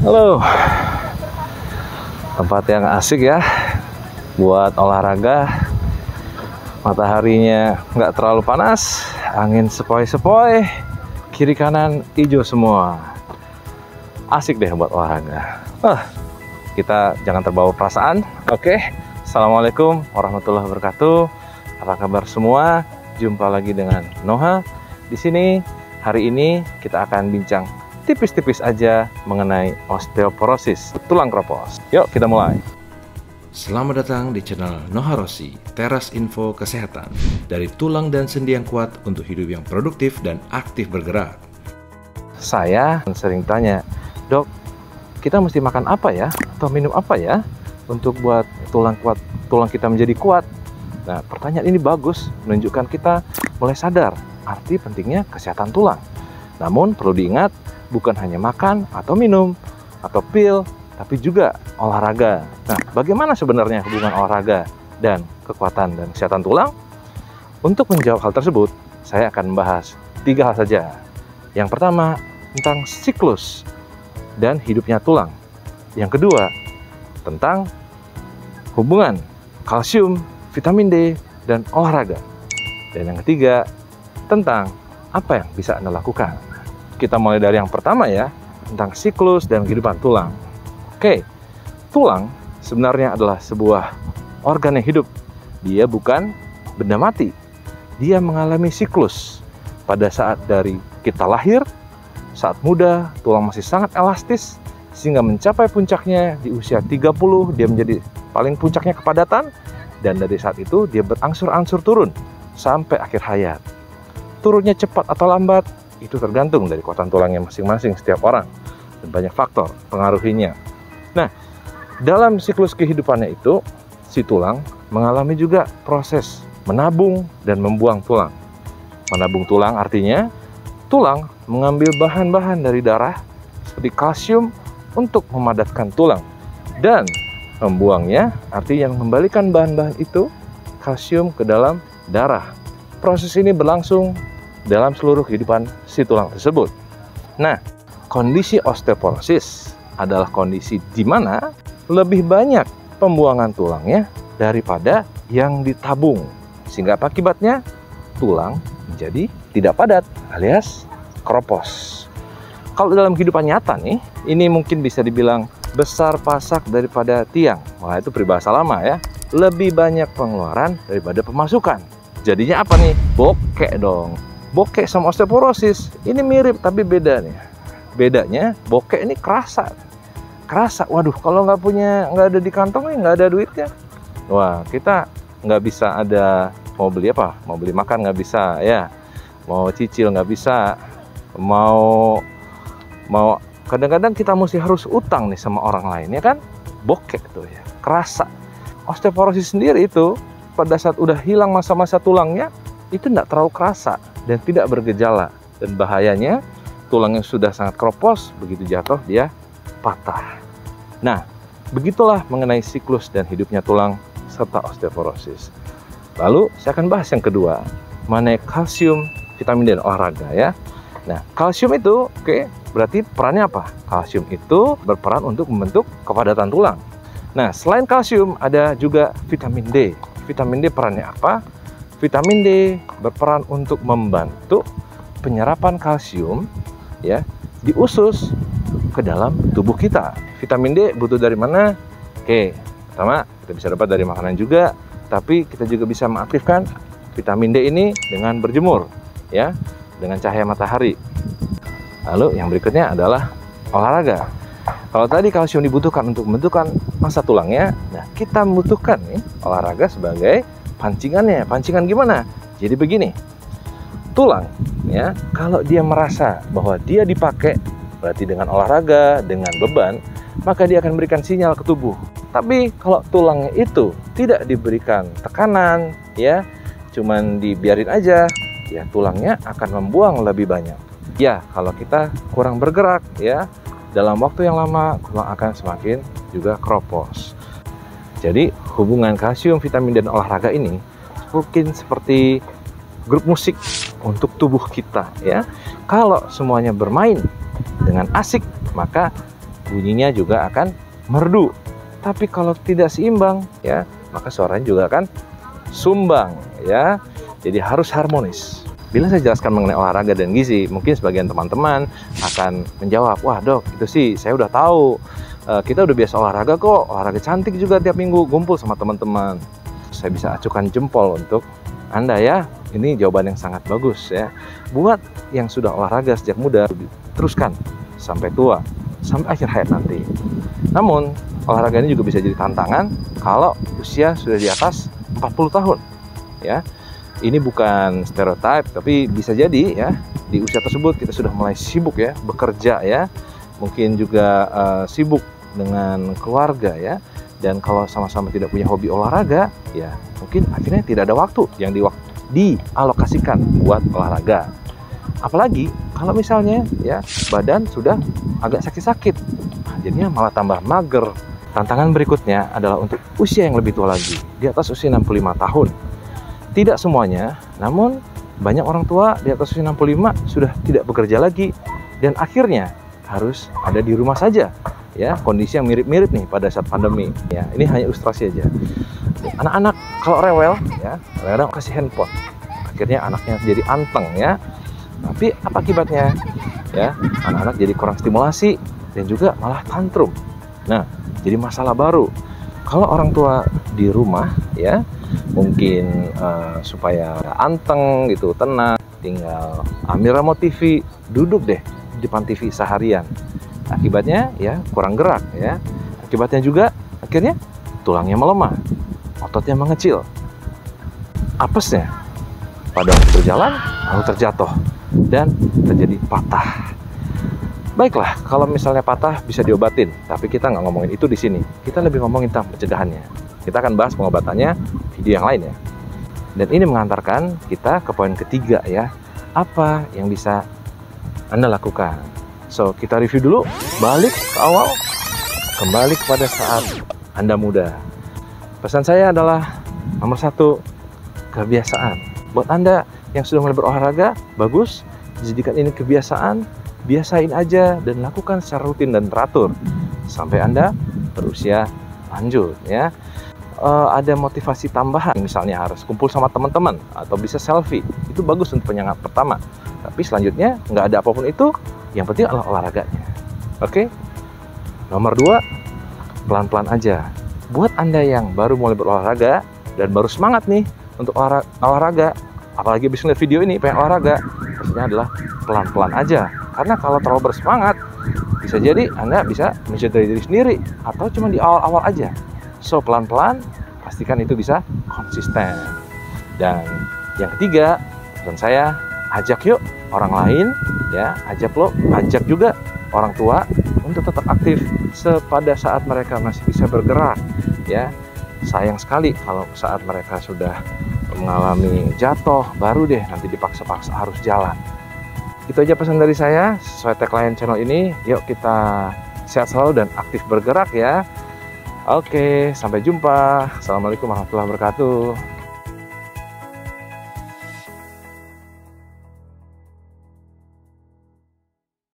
Halo, tempat yang asik ya buat olahraga. Mataharinya nggak terlalu panas, angin sepoi-sepoi, kiri kanan hijau semua. Asik deh buat olahraga. Kita jangan terbawa perasaan. Oke. Assalamualaikum warahmatullahi wabarakatuh. Apa kabar semua? Jumpa lagi dengan Noha di sini. Hari ini kita akan bincang tipis-tipis aja mengenai osteoporosis, tulang kropos. Yuk kita mulai. Selamat datang di channel Noha Rossi, teras info kesehatan. Dari tulang dan sendi yang kuat untuk hidup yang produktif dan aktif bergerak. Saya sering tanya, dok, kita mesti makan apa ya? Atau minum apa ya? Untuk buat tulang kuat, tulang kita menjadi kuat. Nah, pertanyaan ini bagus, menunjukkan kita mulai sadar arti pentingnya kesehatan tulang. Namun perlu diingat, bukan hanya makan atau minum atau pil, tapi juga olahraga. Nah, bagaimana sebenarnya hubungan olahraga dan kekuatan dan kesehatan tulang? Untuk menjawab hal tersebut, saya akan membahas 3 hal saja. Yang pertama, tentang siklus dan hidupnya tulang. Yang kedua, tentang hubungan kalsium, vitamin D, dan olahraga. Dan yang ketiga, tentang apa yang bisa Anda lakukan. Kita mulai dari yang pertama ya, tentang siklus dan kehidupan tulang. Oke, tulang sebenarnya adalah sebuah organ yang hidup. Dia bukan benda mati. Dia mengalami siklus. Pada saat dari kita lahir, saat muda, tulang masih sangat elastis, sehingga mencapai puncaknya di usia 30, dia menjadi paling puncaknya kepadatan, dan dari saat itu dia berangsur-angsur turun sampai akhir hayat. Turunnya cepat atau lambat, itu tergantung dari kekuatan tulangnya masing-masing setiap orang, dan banyak faktor pengaruhinya. Nah, dalam siklus kehidupannya itu, si tulang mengalami juga proses menabung dan membuang tulang. Menabung tulang artinya, tulang mengambil bahan-bahan dari darah, seperti kalsium, untuk memadatkan tulang. Dan membuangnya artinya mengembalikan bahan-bahan itu, kalsium, ke dalam darah. Proses ini berlangsung dalam seluruh kehidupan si tulang tersebut. Nah, kondisi osteoporosis adalah kondisi di mana lebih banyak pembuangan tulangnya daripada yang ditabung. Sehingga akibatnya tulang menjadi tidak padat alias kropos. Kalau dalam kehidupan nyata nih, ini mungkin bisa dibilang besar pasak daripada tiang. Wah, itu peribahasa lama ya. Lebih banyak pengeluaran daripada pemasukan. Jadinya apa nih? Bokek dong. Bokek sama osteoporosis ini mirip tapi beda nih. Bedanya bokek ini kerasa. Waduh, kalau nggak ada di kantong nih, nggak ada duitnya. Wah, kita nggak bisa ada, mau beli apa? Mau beli makan nggak bisa ya. Mau cicil nggak bisa. Mau kadang-kadang kita mesti harus utang nih sama orang lain ya kan? Bokek tuh ya, kerasa. Osteoporosis sendiri itu pada saat udah hilang masa-masa tulangnya itu tidak terlalu kerasa dan tidak bergejala, dan bahayanya tulang yang sudah sangat kropos begitu jatuh dia patah. Nah, begitulah mengenai siklus dan hidupnya tulang serta osteoporosis. Lalu saya akan bahas yang kedua mengenai kalsium, vitamin D, dan olahraga ya. Nah, kalsium itu berarti perannya apa? Kalsium itu berperan untuk membentuk kepadatan tulang. Nah, selain kalsium ada juga vitamin D. Vitamin D perannya apa? Vitamin D berperan untuk membantu penyerapan kalsium ya di usus ke dalam tubuh kita. Vitamin D butuh dari mana? Pertama kita bisa dapat dari makanan juga, tapi kita juga bisa mengaktifkan vitamin D ini dengan berjemur ya, dengan cahaya matahari. Lalu yang berikutnya adalah olahraga. Kalau tadi kalsium dibutuhkan untuk membentukkan massa tulangnya, nah kita membutuhkan nih olahraga sebagai pancingannya. Pancingan gimana? Jadi begini, tulang ya, kalau dia merasa bahwa dia dipakai, berarti dengan olahraga, dengan beban, maka dia akan memberikan sinyal ke tubuh. Tapi kalau tulangnya itu tidak diberikan tekanan ya, cuman dibiarin aja, ya tulangnya akan membuang lebih banyak. Ya, kalau kita kurang bergerak ya, dalam waktu yang lama tulang akan semakin juga kropos. Jadi hubungan kalsium, vitamin, dan olahraga ini mungkin seperti grup musik untuk tubuh kita ya. Kalau semuanya bermain dengan asik, maka bunyinya juga akan merdu. Tapi kalau tidak seimbang ya, maka suaranya juga akan sumbang ya. Jadi harus harmonis. Bila saya jelaskan mengenai olahraga dan gizi, mungkin sebagian teman-teman akan menjawab, wah dok, itu sih saya udah tahu. Kita udah biasa olahraga kok, olahraga cantik juga tiap minggu, kumpul sama teman-teman. Saya bisa acukan jempol untuk Anda ya. Ini jawaban yang sangat bagus ya. Buat yang sudah olahraga sejak muda, teruskan sampai tua, sampai akhir hayat nanti. Namun, olahraga ini juga bisa jadi tantangan kalau usia sudah di atas 40 tahun ya. Ini bukan stereotip, tapi bisa jadi ya di usia tersebut kita sudah mulai sibuk ya bekerja ya, mungkin juga sibuk dengan keluarga ya, dan kalau sama-sama tidak punya hobi olahraga ya mungkin akhirnya tidak ada waktu yang dialokasikan buat olahraga. Apalagi kalau misalnya ya badan sudah agak sakit-sakit, jadinya malah tambah mager. Tantangan berikutnya adalah untuk usia yang lebih tua lagi, di atas usia 65 tahun. Tidak semuanya, namun banyak orang tua di atas usia 65 sudah tidak bekerja lagi dan akhirnya harus ada di rumah saja. Ya, kondisi yang mirip-mirip nih pada saat pandemi. Ya, ini hanya ilustrasi aja. Anak-anak kalau rewel ya, kadang-kadang kasih handphone. Akhirnya anaknya jadi anteng ya. Tapi apa akibatnya? Ya, anak-anak jadi kurang stimulasi dan juga malah tantrum. Nah, jadi masalah baru. Kalau orang tua di rumah ya, mungkin supaya anteng gitu, tenang, tinggal ambil remote TV, duduk deh di depan TV seharian. Akibatnya ya kurang gerak ya. Akibatnya juga akhirnya tulangnya melemah, ototnya mengecil, apesnya pada waktu berjalan lalu terjatuh dan terjadi patah. Baiklah, kalau misalnya patah bisa diobatin, tapi kita nggak ngomongin itu di sini. Kita lebih ngomongin tentang pencegahannya. Kita akan bahas pengobatannya video yang lain ya. Dan ini mengantarkan kita ke poin ketiga ya. Apa yang bisa Anda lakukan? So, kita review dulu, balik ke awal, kembali kepada saat Anda muda. Pesan saya adalah nomor 1, kebiasaan. Buat Anda yang sudah mulai berolahraga, bagus, jadikan ini kebiasaan, biasain aja dan lakukan secara rutin dan teratur sampai Anda berusia lanjut ya. Ada motivasi tambahan, misalnya harus kumpul sama teman-teman atau bisa selfie, itu bagus untuk penyemangat pertama. Tapi selanjutnya nggak ada apapun itu, yang penting adalah olahraganya. Oke? Nomor 2, pelan-pelan aja. Buat Anda yang baru mulai berolahraga dan baru semangat nih untuk olahraga, apalagi habis ngeliat video ini pengen olahraga, maksudnya adalah pelan-pelan aja. Karena kalau terlalu bersemangat, bisa jadi Anda bisa mencederai diri sendiri atau cuma di awal-awal aja. So, pelan-pelan, pastikan itu bisa konsisten. Dan yang ketiga, pesan saya, ajak yuk orang lain, ya, ajak juga orang tua untuk tetap aktif pada saat mereka masih bisa bergerak, ya. Sayang sekali kalau saat mereka sudah mengalami jatuh, baru deh nanti dipaksa-paksa harus jalan. Itu aja pesan dari saya, sesuai tagline channel ini, yuk kita sehat selalu dan aktif bergerak ya. Oke, sampai jumpa. Assalamualaikum warahmatullahi wabarakatuh.